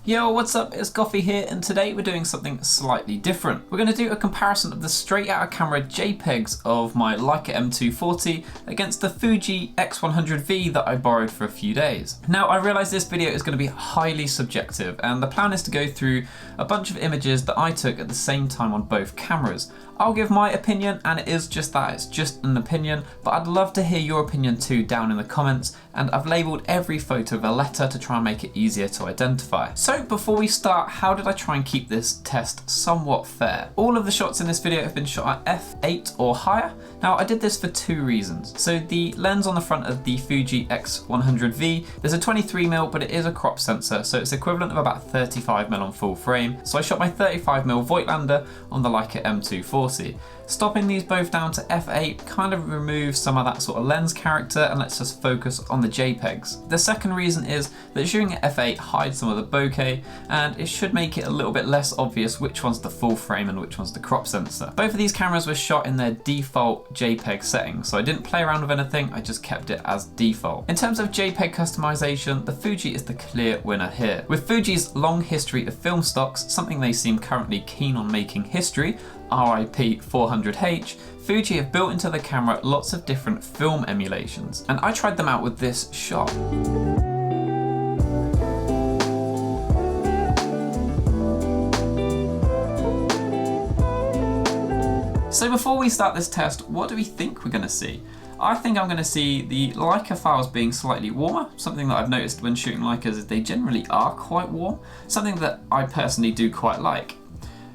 Yo, what's up? It's Coffee here, and today we're doing something slightly different. We're going to do a comparison of the straight out of camera JPEGs of my Leica M240 against the Fuji X100V that I borrowed for a few days. Now, I realize this video is going to be highly subjective, and the plan is to go through a bunch of images that I took at the same time on both cameras. I'll give my opinion, and it is just that, it's just an opinion, but I'd love to hear your opinion too down in the comments, and I've labelled every photo with a letter to try and make it easier to identify. So before we start, how did I try and keep this test somewhat fair? All of the shots in this video have been shot at f8 or higher. Now I did this for two reasons. So the lens on the front of the Fuji X100V, there's a 23mm, but it is a crop sensor, so it's equivalent of about 35mm on full frame. So I shot my 35mm Voigtlander on the Leica M240. Stopping these both down to f8 kind of removes some of that sort of lens character and lets us focus on the JPEGs. The second reason is that shooting at f8 hides some of the bokeh, and it should make it a little bit less obvious which one's the full frame and which one's the crop sensor. Both of these cameras were shot in their default JPEG settings, so I didn't play around with anything, I just kept it as default. In terms of JPEG customization, the Fuji is the clear winner here. With Fuji's long history of film stocks, something they seem currently keen on making history, RIP 400H, Fuji have built into the camera lots of different film emulations, and I tried them out with this shot. So before we start this test, what do we think we're going to see? I think I'm going to see the Leica files being slightly warmer. Something that I've noticed when shooting Leicas is they generally are quite warm, something that I personally do quite like.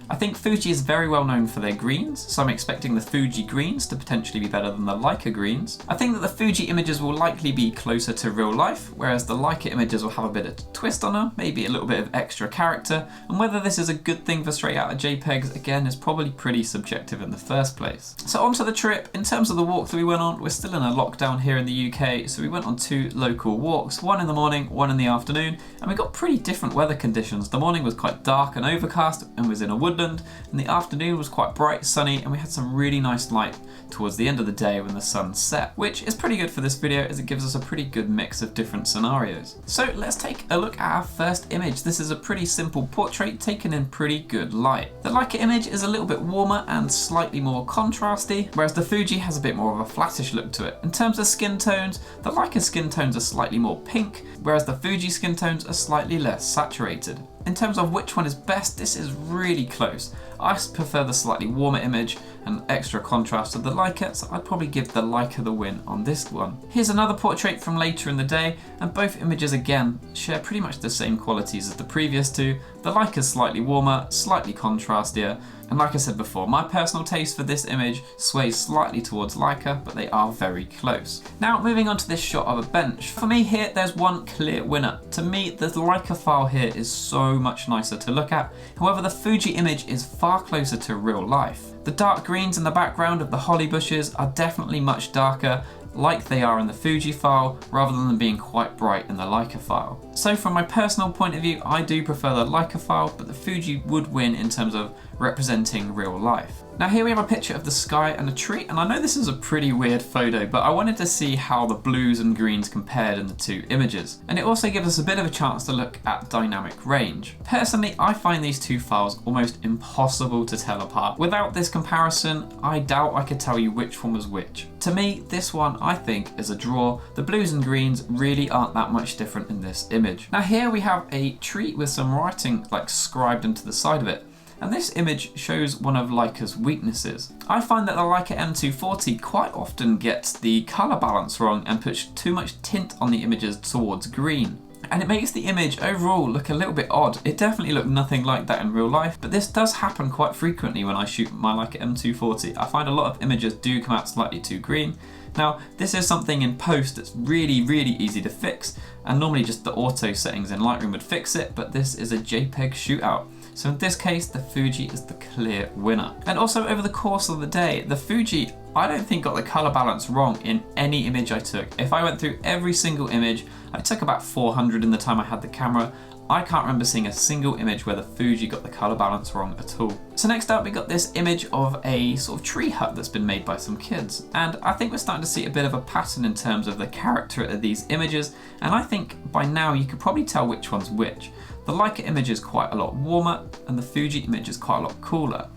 I think Fuji is very well known for their greens, so I'm expecting the Fuji greens to potentially be better than the Leica greens. I think that the Fuji images will likely be closer to real life, whereas the Leica images will have a bit of twist on them, maybe a little bit of extra character, and whether this is a good thing for straight out of JPEGs, again, is probably pretty subjective in the first place. So onto the trip. In terms of the walk that we went on, we're still in a lockdown here in the UK, so we went on two local walks, one in the morning, one in the afternoon, and we got pretty different weather conditions. The morning was quite dark and overcast and was in a woodland, and the afternoon was quite bright, sunny, and we had some really nice light towards the end of the day when the sun set, which is pretty good for this video as it gives us a pretty good mix of different scenarios. So let's take a look at our first image. This is a pretty simple portrait taken in pretty good light. The Leica image is a little bit warmer and slightly more contrasty, whereas the Fuji has a bit more of a flattish look to it. In terms of skin tones, the Leica skin tones are slightly more pink, whereas the Fuji skin tones are slightly less saturated. In terms of which one is best, this is really close. I prefer the slightly warmer image and extra contrast to the Leica, so I'd probably give the Leica the win on this one. Here's another portrait from later in the day, and both images again share pretty much the same qualities as the previous two. The Leica's slightly warmer, slightly contrastier, and like I said before, my personal taste for this image sways slightly towards Leica, but they are very close. Now moving on to this shot of a bench. For me here, there's one clear winner. To me, the Leica file here is so much nicer to look at. However, the Fuji image is far closer to real life. The dark greens in the background of the holly bushes are definitely much darker, like they are in the Fuji file, rather than them being quite bright in the Leica file. So from my personal point of view, I do prefer the Leica file, but the Fuji would win in terms of representing real life. Now here we have a picture of the sky and a tree, and I know this is a pretty weird photo, but I wanted to see how the blues and greens compared in the two images. And it also gives us a bit of a chance to look at dynamic range. Personally, I find these two files almost impossible to tell apart. Without this comparison, I doubt I could tell you which one was which. To me, this one I think is a draw. The blues and greens really aren't that much different in this image. Now here we have a tree with some writing like scribed into the side of it. And this image shows one of Leica's weaknesses. I find that the Leica M240 quite often gets the colour balance wrong and puts too much tint on the images towards green. And it makes the image overall look a little bit odd. It definitely looked nothing like that in real life, but this does happen quite frequently when I shoot my Leica M240. I find a lot of images do come out slightly too green. Now, this is something in post that's really easy to fix, and normally just the auto settings in Lightroom would fix it, but this is a JPEG shootout. So in this case, the Fuji is the clear winner. And also over the course of the day, the Fuji, I don't think got the color balance wrong in any image I took. If I went through every single image, I took about 400 in the time I had the camera. I can't remember seeing a single image where the Fuji got the colour balance wrong at all. So next up we got this image of a sort of tree hut that's been made by some kids, and I think we're starting to see a bit of a pattern in terms of the character of these images, and I think by now you could probably tell which one's which. The Leica image is quite a lot warmer and the Fuji image is quite a lot cooler.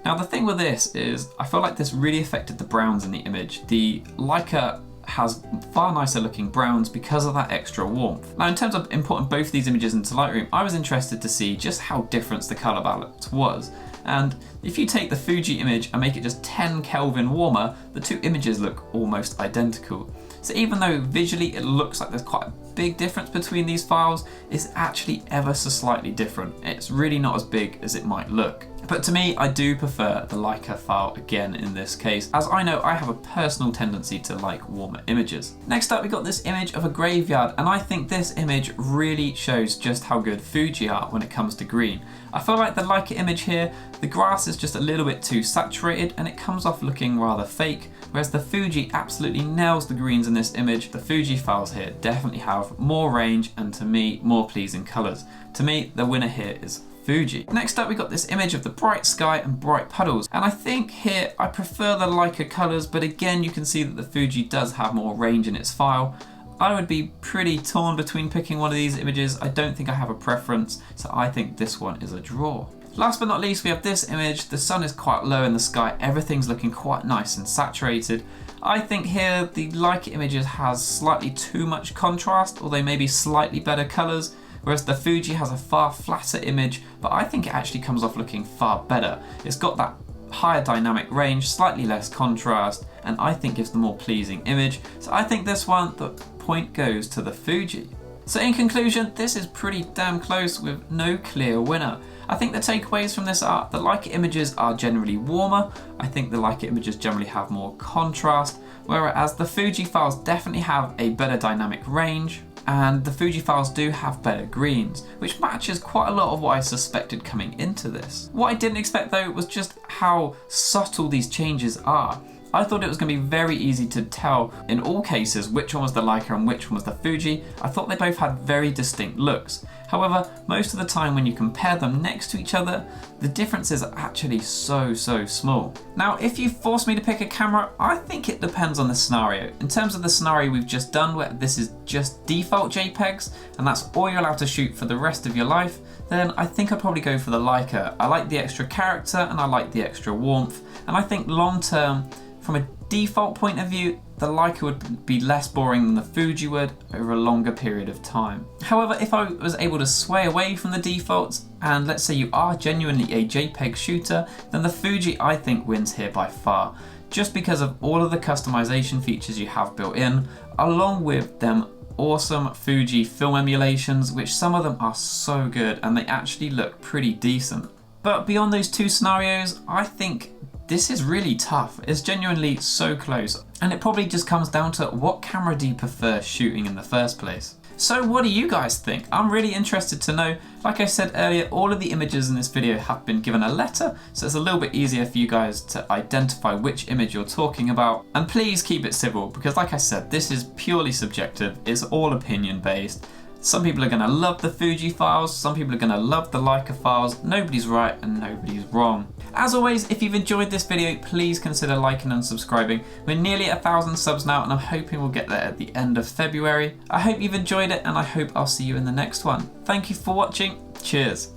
Now the thing with this is, I feel like this really affected the browns in the image. The Leica has far nicer looking browns because of that extra warmth. Now in terms of importing both these images into Lightroom, I was interested to see just how different the colour balance was. And if you take the Fuji image and make it just 10 Kelvin warmer, the two images look almost identical. So even though visually it looks like there's quite a big difference between these files, it's actually ever so slightly different. It's really not as big as it might look. But to me, I do prefer the Leica file again in this case, as I know I have a personal tendency to like warmer images. Next up we got this image of a graveyard, and I think this image really shows just how good Fuji are when it comes to green. I feel like the Leica image here, the grass is just a little bit too saturated and it comes off looking rather fake, whereas the Fuji absolutely nails the greens in this image. The Fuji files here definitely have more range and, to me, more pleasing colours. To me, the winner here is Fuji. Next up we got this image of the bright sky and bright puddles, and I think here I prefer the Leica colours, but again you can see that the Fuji does have more range in its file. I would be pretty torn between picking one of these images. I don't think I have a preference, so I think this one is a draw. Last but not least, we have this image. The sun is quite low in the sky, everything's looking quite nice and saturated. I think here the Leica images has slightly too much contrast, although maybe slightly better colours, whereas the Fuji has a far flatter image, but I think it actually comes off looking far better. It's got that higher dynamic range, slightly less contrast, and I think gives the more pleasing image. So I think this one, the point goes to the Fuji. So in conclusion, this is pretty damn close with no clear winner. I think the takeaways from this are the Leica images are generally warmer. I think the Leica images generally have more contrast, whereas the Fuji files definitely have a better dynamic range, and the Fuji files do have better greens, which matches quite a lot of what I suspected coming into this. What I didn't expect though was just how subtle these changes are. I thought it was going to be very easy to tell in all cases which one was the Leica and which one was the Fuji. I thought they both had very distinct looks. However, most of the time when you compare them next to each other, the differences are actually so small. Now, if you force me to pick a camera, I think it depends on the scenario. In terms of the scenario we've just done, where this is just default JPEGs, and that's all you're allowed to shoot for the rest of your life, then I think I'd probably go for the Leica. I like the extra character and I like the extra warmth, and I think long term, from a default point of view, the Leica would be less boring than the Fuji would over a longer period of time. However, if I was able to sway away from the defaults, and let's say you are genuinely a JPEG shooter, then the Fuji I think wins here by far, just because of all of the customization features you have built in, along with them awesome Fuji film emulations, which some of them are so good and they actually look pretty decent. But beyond those two scenarios, I think this is really tough. It's genuinely so close, and it probably just comes down to what camera do you prefer shooting in the first place. So what do you guys think? I'm really interested to know. Like I said earlier, all of the images in this video have been given a letter, so it's a little bit easier for you guys to identify which image you're talking about. And please keep it civil, because like I said, this is purely subjective, it's all opinion based. Some people are going to love the Fuji files, some people are going to love the Leica files. Nobody's right and nobody's wrong. As always, if you've enjoyed this video, please consider liking and subscribing. We're nearly 1,000 subs now, and I'm hoping we'll get there at the end of February. I hope you've enjoyed it, and I hope I'll see you in the next one. Thank you for watching. Cheers.